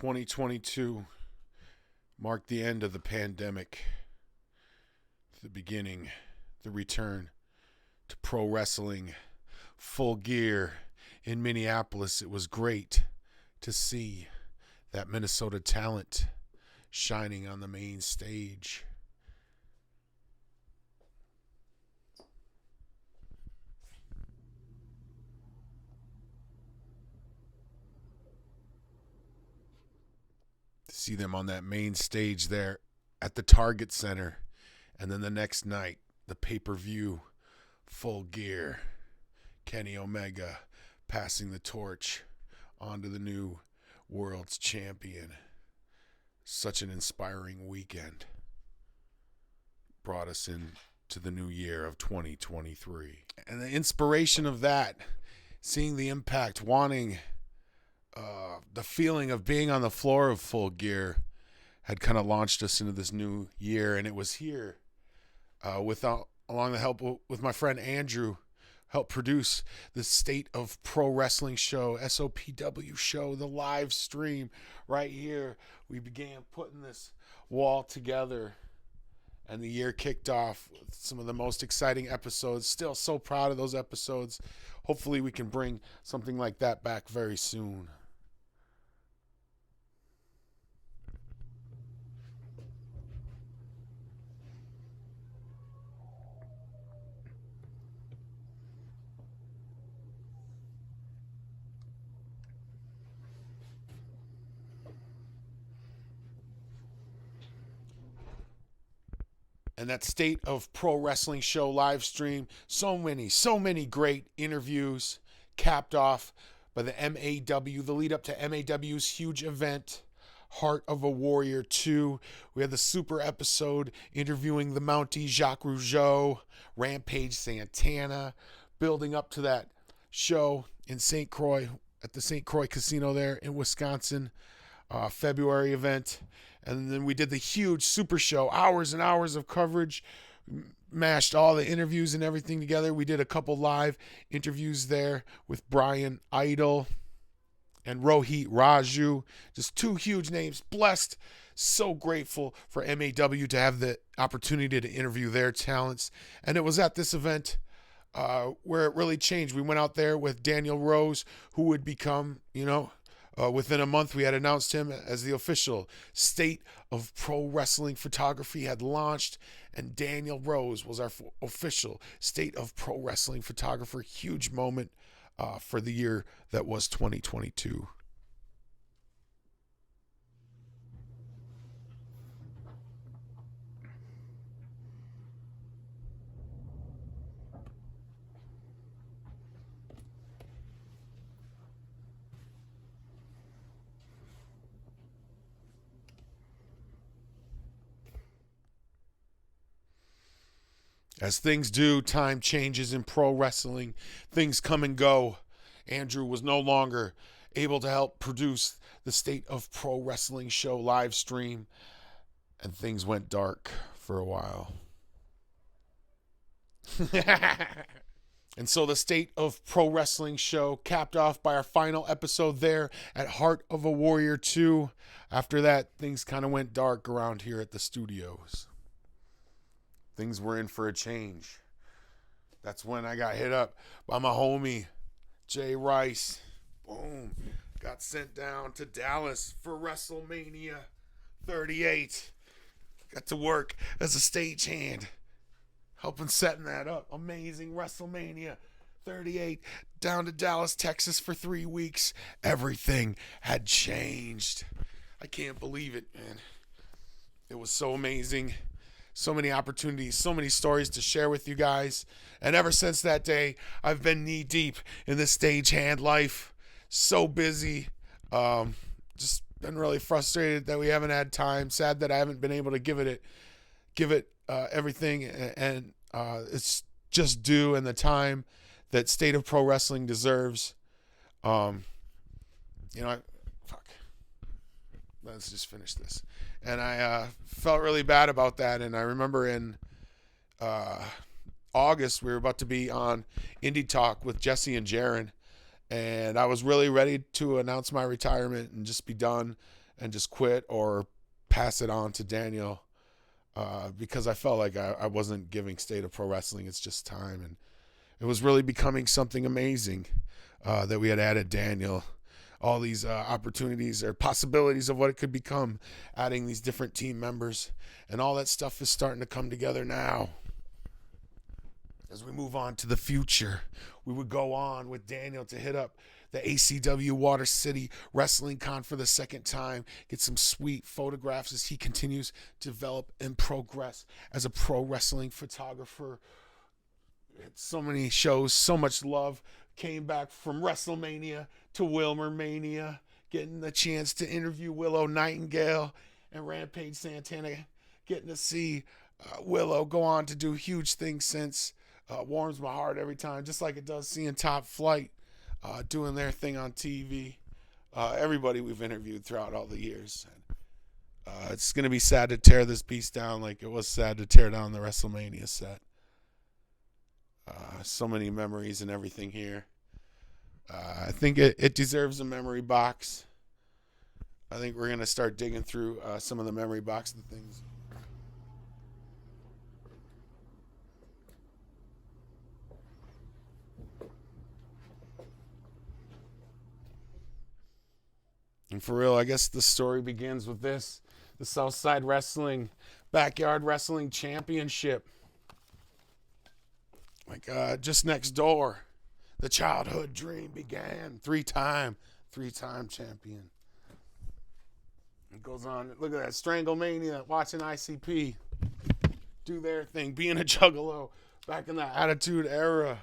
2022 marked the end of the pandemic, the beginning, the return to pro wrestling, Full Gear in Minneapolis. It was great to see that Minnesota talent shining on the main stage. To see them on that main stage there at the Target Center, and then the next night, the pay-per-view, Full Gear, Kenny Omega passing the torch onto the new world's champion. Such an inspiring weekend. Brought us into the new year of 2023. And the inspiration of that, seeing the impact, wanting the feeling of being on the floor of Full Gear had kind of launched us into this new year. And it was here, along the help with my friend Andrew, helped produce the State of Pro Wrestling show, SOPW show, the live stream right here. We began putting this wall together, and the year kicked off with some of the most exciting episodes. Still so proud of those episodes. Hopefully we can bring something like that back very soon. And that State of Pro Wrestling show live stream, so many great interviews, capped off by the MAW, the lead up to MAW's huge event, Heart of a Warrior 2. We had the super episode interviewing the Mountie Jacques Rougeau, Rampage Santana, building up to that show in St. Croix, at the St. Croix Casino there in Wisconsin, February event. And then we did the huge super show, hours and hours of coverage, mashed all the interviews and everything together. We did a couple live interviews there with Brian Idol and Rohit Raju. Just two huge names. Blessed, so grateful for MAW to have the opportunity to interview their talents. And it was at this event where it really changed. We went out there with Daniel Rose, who would become, within a month, we had announced him as the official State of Pro Wrestling Photography had launched, and Daniel Rose was our official State of Pro Wrestling Photographer. Huge moment for the year that was 2022. As things do, time changes in pro wrestling. Things come and go. Andrew was no longer able to help produce the State of Pro Wrestling show live stream, and things went dark for a while. And so the State of Pro Wrestling show capped off by our final episode there at Heart of a Warrior 2. After that, things kind of went dark around here at the studios. Things were in for a change. That's when I got hit up by my homie, Jay Rice. Boom. Got sent down to Dallas for WrestleMania 38. Got to work as a stagehand, helping setting that up. Amazing WrestleMania 38. Down to Dallas, Texas for 3 weeks. Everything had changed. I can't believe it, man. It was so amazing. So many opportunities, so many stories to share with you guys. And ever since that day, I've been knee deep in the stagehand life. So busy. Just been really frustrated that we haven't had time. Sad that I haven't been able to give it everything. And it's just due in the time that State of Pro Wrestling deserves. Let's just finish this. And I felt really bad about that. And I remember in August, we were about to be on Indie Talk with Jesse and Jaron. And I was really ready to announce my retirement and just be done and just quit or pass it on to Daniel, because I felt like I wasn't giving State of Pro Wrestling its just time. And it was really becoming something amazing that we had added Daniel. All these opportunities or possibilities of what it could become, adding these different team members. And all that stuff is starting to come together now. As we move on to the future, we would go on with Daniel to hit up the ACW Water City Wrestling Con for the second time, get some sweet photographs as he continues to develop and progress as a pro wrestling photographer. So many shows, so much love. Came back from WrestleMania to Wilmer Mania, getting the chance to interview Willow Nightingale and Rampage Santana, getting to see Willow go on to do huge things since. Warms my heart every time, just like it does seeing Top Flight doing their thing on TV. Everybody we've interviewed throughout all the years. It's going to be sad to tear this piece down like it was sad to tear down the WrestleMania set. So many memories and everything here. I think it deserves a memory box. I think we're going to start digging through some of the memory box of the things. And for real, I guess the story begins with this. The Southside Wrestling Backyard Wrestling Championship. Like just next door, the childhood dream began. Three-time champion. It goes on. Look at that, Stranglemania, watching ICP do their thing, being a juggalo back in the Attitude Era.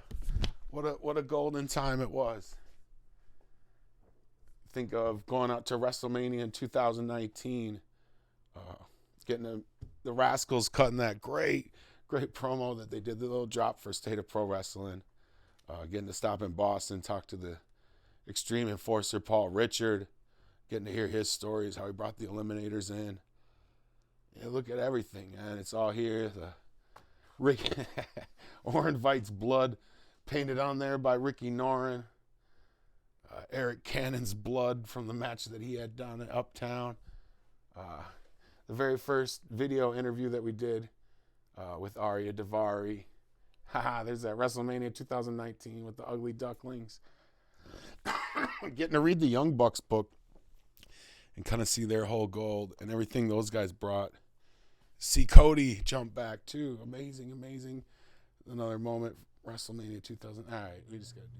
What a golden time it was. Think of going out to WrestleMania in 2019, getting the Rascals cutting that great promo that they did, the little drop for State of Pro Wrestling, getting to stop in Boston, talk to the Extreme Enforcer Paul Richard, getting to hear his stories, how he brought the Eliminators in. Yeah, look at everything, man. It's all here. Orin Vite's blood painted on there by Ricky Norin. Eric Cannon's blood from the match that he had done at Uptown. The very first video interview that we did with Arya Davari. There's that WrestleMania 2019 with the Ugly Ducklings. Getting to read the Young Bucks book and kind of see their whole gold and everything those guys brought. See Cody jump back too. Amazing. Another moment. WrestleMania 2000. All right, we just got to do